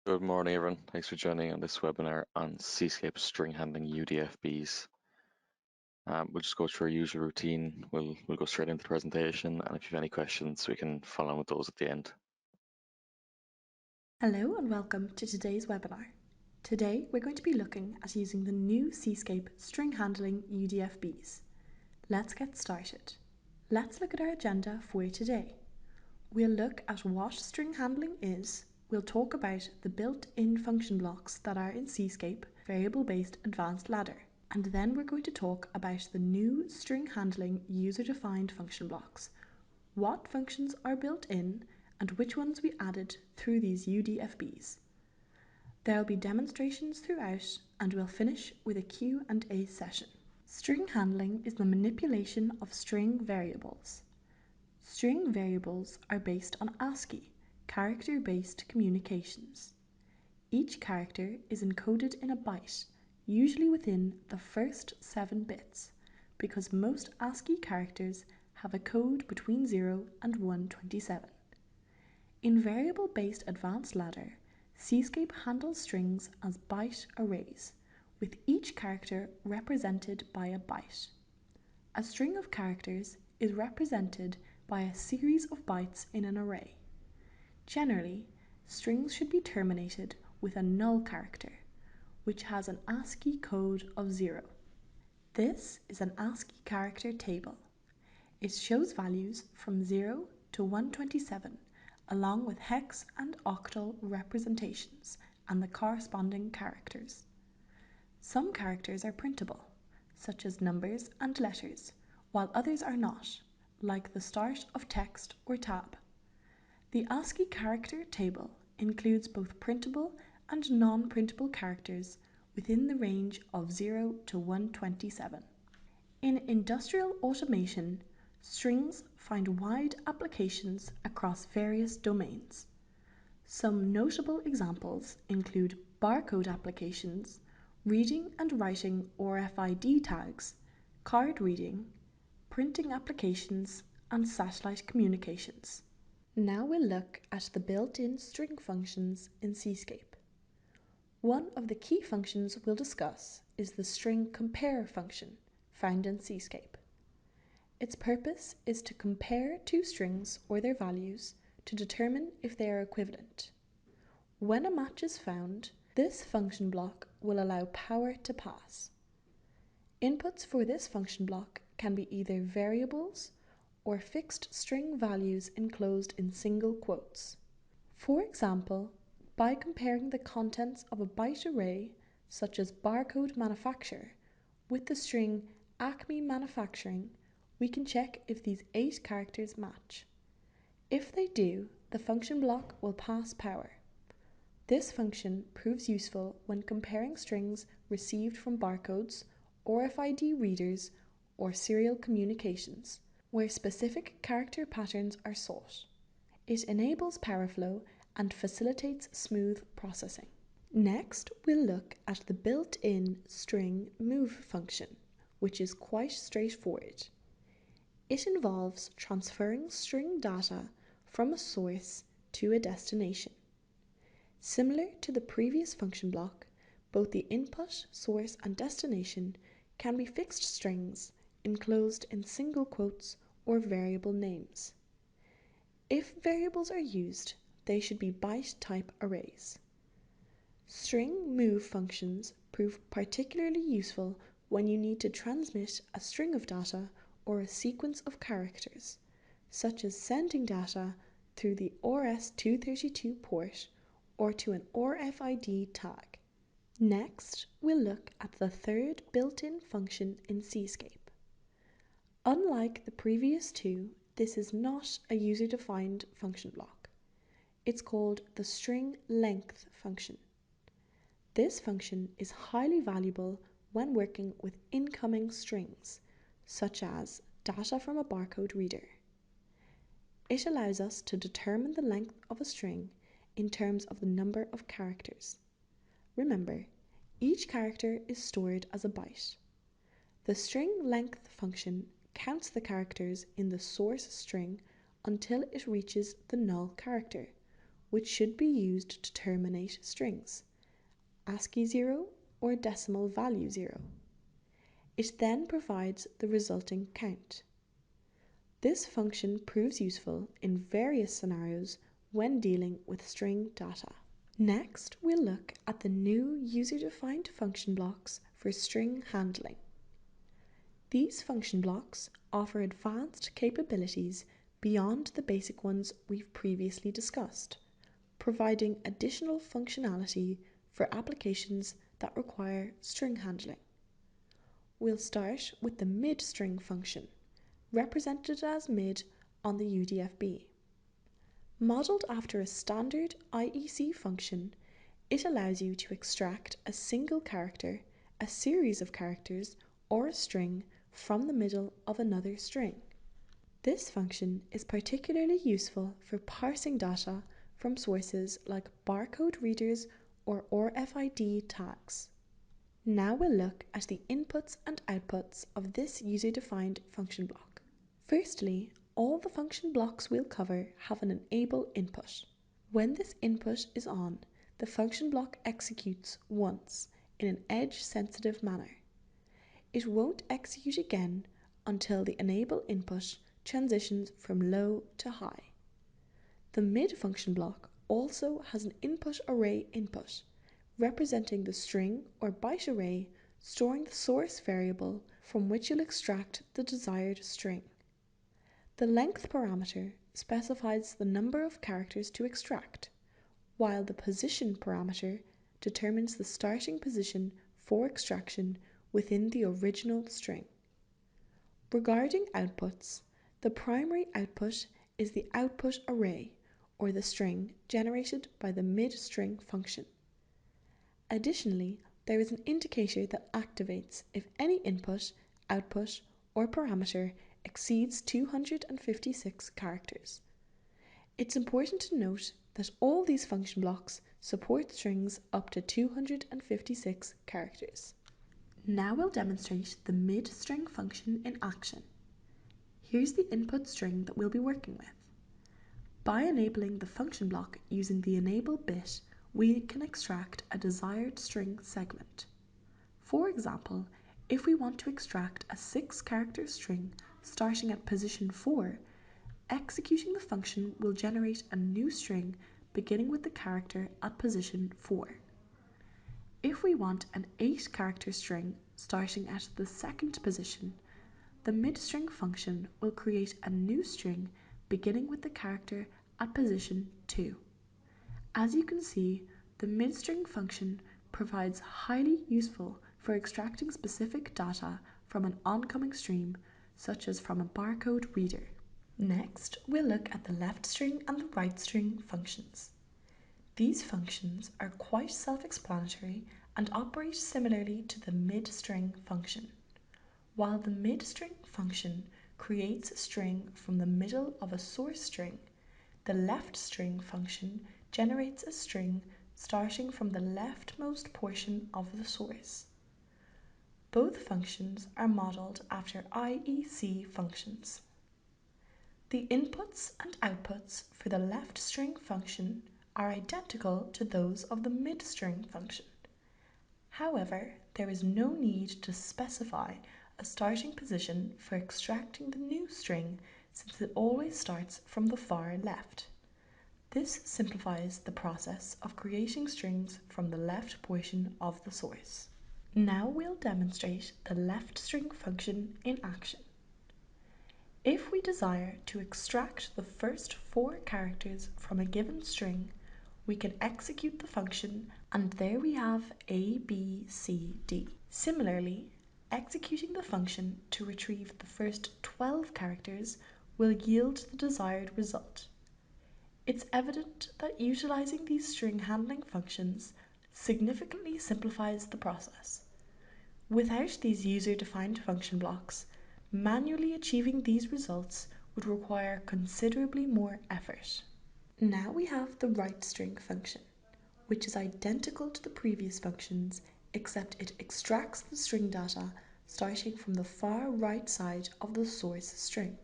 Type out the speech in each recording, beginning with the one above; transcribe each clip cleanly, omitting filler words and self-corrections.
Good morning, everyone. Thanks for joining on this webinar on Cscape string handling UDFBs. We'll just go through our usual routine. We'll go straight into the presentation, and if you have any questions, we can follow on with those at the end. Hello and welcome to today's webinar. Today we're going to be looking at using the new Cscape string handling UDFBs. Let's get started. Let's look at our agenda for today. We'll look at what string handling is, we'll talk about the built-in function blocks that are in Cscape variable-based advanced ladder, and then we're going to talk about the new string handling user-defined function blocks, what functions are built in, and which ones we added through these UDFBs. There will be demonstrations throughout, and we'll finish with a Q&A session. String handling is the manipulation of string variables. String variables are based on ASCII, character-based communications. Each character is encoded in a byte, usually within the first 7 bits, because most ASCII characters have a code between 0 and 127. In variable-based advanced ladder, Cscape handles strings as byte arrays, with each character represented by a byte. A string of characters is represented by a series of bytes in an array. Generally, strings should be terminated with a null character, which has an ASCII code of 0. This is an ASCII character table. It shows values from 0 to 127, along with hex and octal representations and the corresponding characters. Some characters are printable, such as numbers and letters, while others are not, like the start of text or tab. The ASCII character table includes both printable and non-printable characters within the range of 0 to 127. In industrial automation, strings find wide applications across various domains. Some notable examples include barcode applications, reading and writing RFID tags, card reading, printing applications, and satellite communications. Now we'll look at the built-in string functions in Cscape. One of the key functions we'll discuss is the string compare function found in Cscape. Its purpose is to compare two strings or their values to determine if they are equivalent. When a match is found, this function block will allow power to pass. Inputs for this function block can be either variables or fixed string values enclosed in single quotes. For example, by comparing the contents of a byte array, such as barcode manufacturer, with the string Acme manufacturing, we can check if these 8 characters match. If they do, the function block will pass power. This function proves useful when comparing strings received from barcodes, RFID readers, or serial communications, where specific character patterns are sought. It enables power flow and facilitates smooth processing. Next, we'll look at the built-in string move function, which is quite straightforward. It involves transferring string data from a source to a destination. Similar to the previous function block, both the input, source, and destination can be fixed strings enclosed in single quotes or variable names. If variables are used, they should be byte type arrays. String move functions prove particularly useful when you need to transmit a string of data or a sequence of characters, such as sending data through the RS-232 port or to an RFID tag. Next, we'll look at the third built-in function in Cscape. Unlike the previous two, this is not a user-defined function block. It's called the string length function. This function is highly valuable when working with incoming strings, such as data from a barcode reader. It allows us to determine the length of a string in terms of the number of characters. Remember, each character is stored as a byte. The string length function counts the characters in the source string until it reaches the null character, which should be used to terminate strings, ASCII 0 or decimal value 0. It then provides the resulting count. This function proves useful in various scenarios when dealing with string data. Next, we'll look at the new user-defined function blocks for string handling. These function blocks offer advanced capabilities beyond the basic ones we've previously discussed, providing additional functionality for applications that require string handling. We'll start with the mid-string function, represented as mid on the UDFB. Modelled after a standard IEC function, it allows you to extract a single character, a series of characters, or a string from the middle of another string. This function is particularly useful for parsing data from sources like barcode readers or RFID tags. Now we'll look at the inputs and outputs of this user-defined function block. Firstly, all the function blocks we'll cover have an enable input. When this input is on, the function block executes once in an edge-sensitive manner. It won't execute again until the enable input transitions from low to high. The mid function block also has an input array input, representing the string or byte array storing the source variable from which you'll extract the desired string. The length parameter specifies the number of characters to extract, while the position parameter determines the starting position for extraction within the original string. Regarding outputs, the primary output is the output array, or the string generated by the mid-string function. Additionally, there is an indicator that activates if any input, output, or parameter exceeds 256 characters. It's important to note that all these function blocks support strings up to 256 characters. Now we'll demonstrate the mid-string function in action. Here's the input string that we'll be working with. By enabling the function block using the enable bit, we can extract a desired string segment. For example, if we want to extract a 6-character string starting at position 4, executing the function will generate a new string beginning with the character at position 4. If we want an 8-character string starting at the 2nd position, the mid-string function will create a new string beginning with the character at position 2. As you can see, the mid-string function provides highly useful for extracting specific data from an oncoming stream, such as from a barcode reader. Next, we'll look at the left string and the right string functions. These functions are quite self-explanatory and operate similarly to the mid-string function. While the mid-string function creates a string from the middle of a source string, the left string function generates a string starting from the leftmost portion of the source. Both functions are modelled after IEC functions. The inputs and outputs for the left string function are identical to those of the mid-string function. However, there is no need to specify a starting position for extracting the new string since it always starts from the far left. This simplifies the process of creating strings from the left portion of the source. Now we'll demonstrate the left string function in action. If we desire to extract the first 4 characters from a given string, we can execute the function and there we have A, B, C, D. Similarly, executing the function to retrieve the first 12 characters will yield the desired result. It's evident that utilizing these string handling functions significantly simplifies the process. Without these user-defined function blocks, manually achieving these results would require considerably more effort. Now we have the right string function, which is identical to the previous functions except it extracts the string data starting from the far right side of the source string.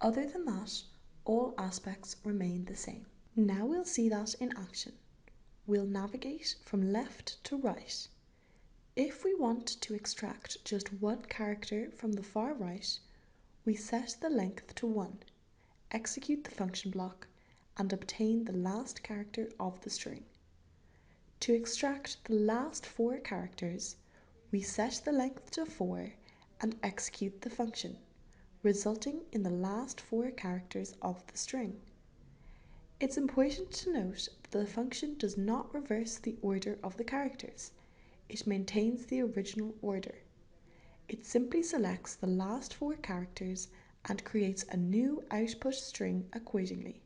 Other than that, all aspects remain the same. Now we'll see that in action. We'll navigate from left to right. If we want to extract just one character from the far right, we set the length to 1, execute the function block, and obtain the last character of the string. To extract the last 4 characters, we set the length to 4 and execute the function, resulting in the last 4 characters of the string. It's important to note that the function does not reverse the order of the characters. It maintains the original order. It simply selects the last 4 characters and creates a new output string accordingly.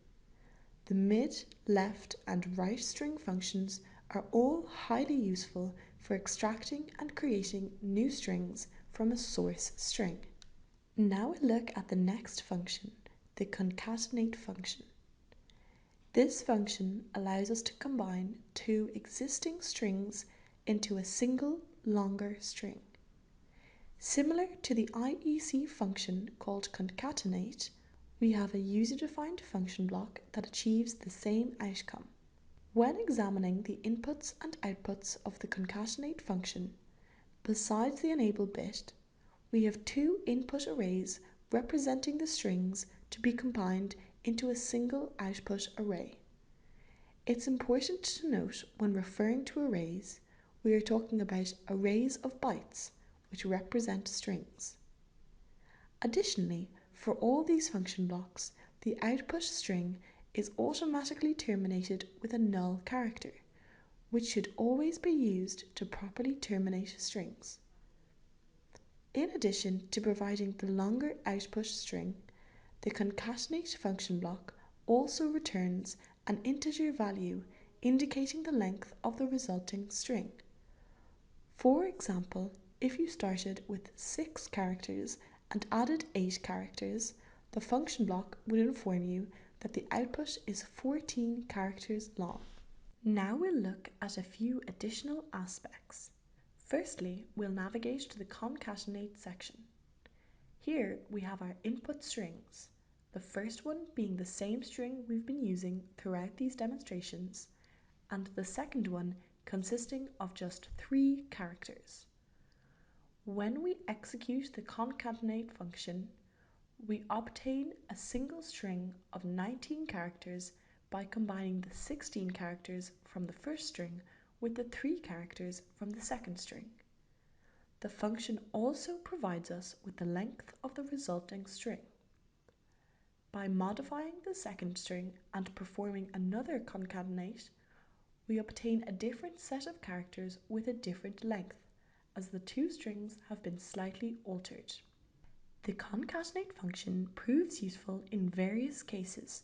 The mid, left, and right string functions are all highly useful for extracting and creating new strings from a source string. Now we look at the next function, the concatenate function. This function allows us to combine 2 existing strings into a single longer string. Similar to the IEC function called concatenate, we have a user-defined function block that achieves the same outcome. When examining the inputs and outputs of the concatenate function, besides the enable bit, we have 2 input arrays representing the strings to be combined into a single output array. It's important to note when referring to arrays, we are talking about arrays of bytes, which represent strings. Additionally, for all these function blocks, the output string is automatically terminated with a null character, which should always be used to properly terminate strings. In addition to providing the longer output string, the concatenate function block also returns an integer value indicating the length of the resulting string. For example, if you started with 6 characters and added 8 characters, the function block would inform you that the output is 14 characters long. Now we'll look at a few additional aspects. Firstly, we'll navigate to the concatenate section. Here we have our input strings, the first one being the same string we've been using throughout these demonstrations, and the second one consisting of just 3 characters. When we execute the concatenate function, we obtain a single string of 19 characters by combining the 16 characters from the first string with the 3 characters from the second string. The function also provides us with the length of the resulting string. By modifying the second string and performing another concatenate, we obtain a different set of characters with a different length, as the 2 strings have been slightly altered. The concatenate function proves useful in various cases,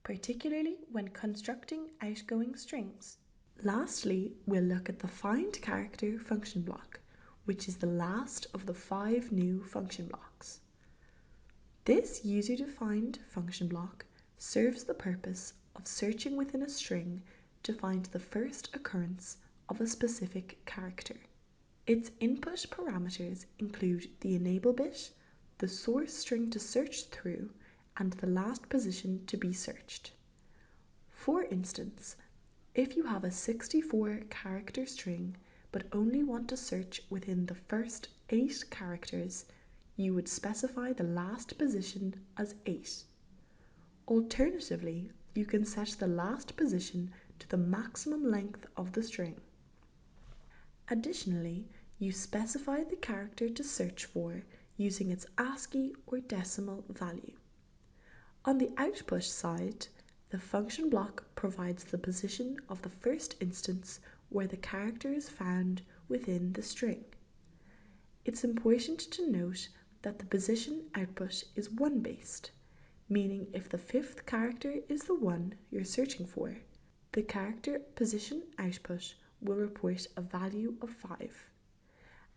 particularly when constructing outgoing strings. Lastly, we'll look at the find character function block, which is the last of the 5 new function blocks. This user-defined function block serves the purpose of searching within a string to find the first occurrence of a specific character. Its input parameters include the enable bit, the source string to search through, and the last position to be searched. For instance, if you have a 64 character string but only want to search within the first 8 characters, you would specify the last position as 8. Alternatively, you can set the last position to the maximum length of the string. Additionally, you specify the character to search for using its ASCII or decimal value. On the output side, the function block provides the position of the first instance where the character is found within the string. It's important to note that the position output is 1-based, meaning if the 5th character is the one you're searching for, the character position output will report a value of 5.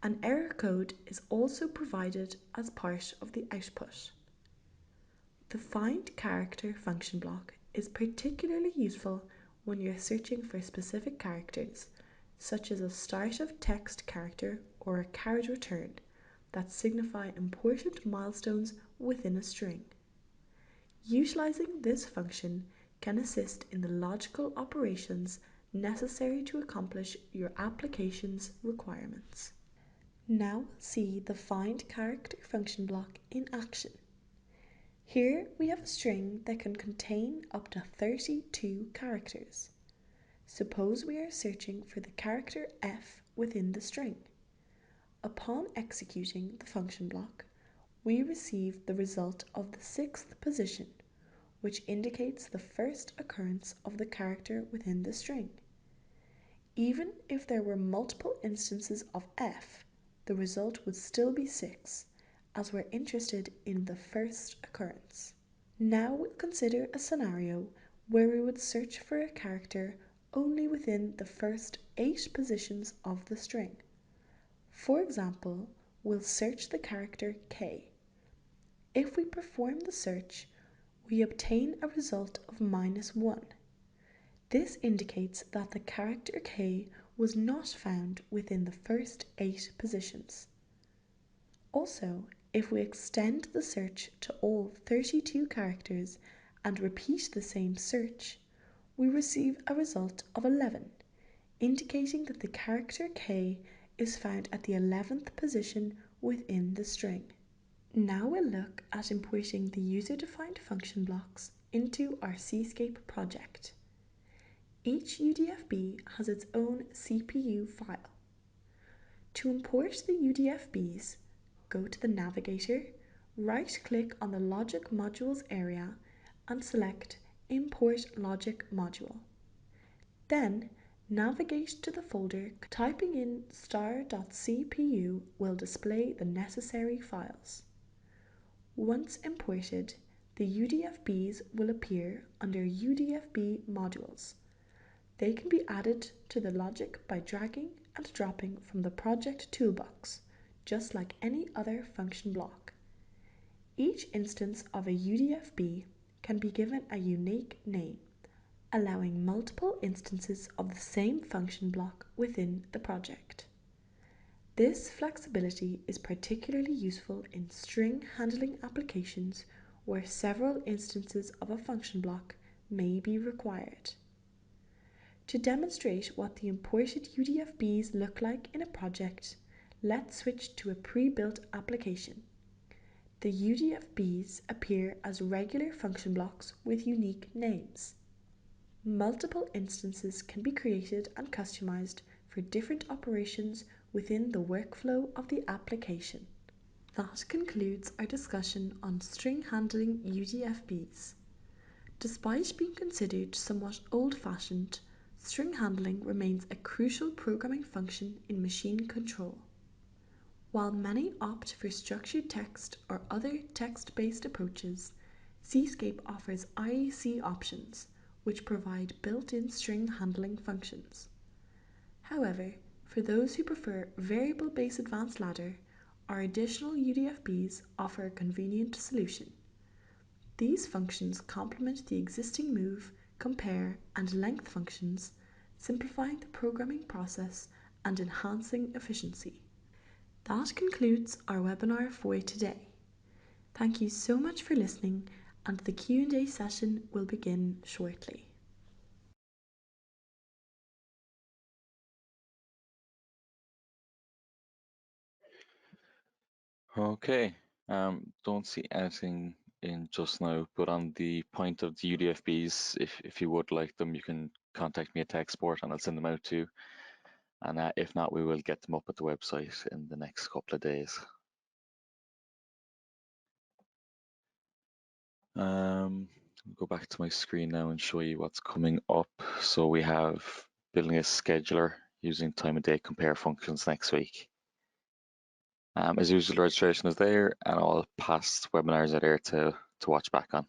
An error code is also provided as part of the output. The find character function block is particularly useful when you're searching for specific characters, such as a start of text character or a carriage return, that signify important milestones within a string. Utilizing this function can assist in the logical operations necessary to accomplish your application's requirements. Now see the find character function block in action. Here we have a string that can contain up to 32 characters. Suppose we are searching for the character F within the string. Upon executing the function block, we receive the result of the 6th position, which indicates the first occurrence of the character within the string. Even if there were multiple instances of F, the result would still be 6, as we're interested in the first occurrence. Now we'll consider a scenario where we would search for a character only within the first 8 positions of the string. For example, we'll search the character K. If we perform the search, we obtain a result of -1. This indicates that the character K was not found within the first 8 positions. Also, if we extend the search to all 32 characters and repeat the same search, we receive a result of 11, indicating that the character K is found at the 11th position within the string. Now we'll look at importing the user-defined function blocks into our Cscape project. Each UDFB has its own CPU file. To import the UDFBs, go to the navigator, right-click on the Logic Modules area and select Import Logic Module. Then navigate to the folder. Typing in star.cpu will display the necessary files. Once imported, the UDFBs will appear under UDFB modules. They can be added to the logic by dragging and dropping from the project toolbox, just like any other function block. Each instance of a UDFB can be given a unique name, allowing multiple instances of the same function block within the project. This flexibility is particularly useful in string handling applications where several instances of a function block may be required. To demonstrate what the imported UDFBs look like in a project, let's switch to a pre-built application. The UDFBs appear as regular function blocks with unique names. Multiple instances can be created and customized for different operations within the workflow of the application. That concludes our discussion on string handling UDFBs. Despite being considered somewhat old-fashioned, string handling remains a crucial programming function in machine control. While many opt for structured text or other text-based approaches, Cscape offers IEC options, which provide built-in string handling functions. However, for those who prefer variable base advanced ladder, our additional UDFBs offer a convenient solution. These functions complement the existing move, compare, and length functions, simplifying the programming process and enhancing efficiency. That concludes our webinar for today. Thank you so much for listening, and the Q&A session will begin shortly. Okay, don't see anything in just now, but on the point of the UDFBs, if you would like them, you can contact me at TechSport and I'll send them out to you. And if not, we will get them up at the website in the next couple of days. Go back to my screen now and show you what's coming up. So we have building a scheduler using time and date compare functions next week. As usual, the registration is there and all past webinars are there to watch back on.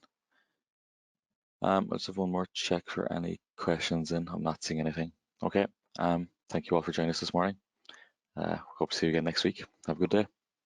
Let's have one more check for any questions in. I'm not seeing anything. Okay, thank you all for joining us this morning. Hope to see you again next week. Have a good day.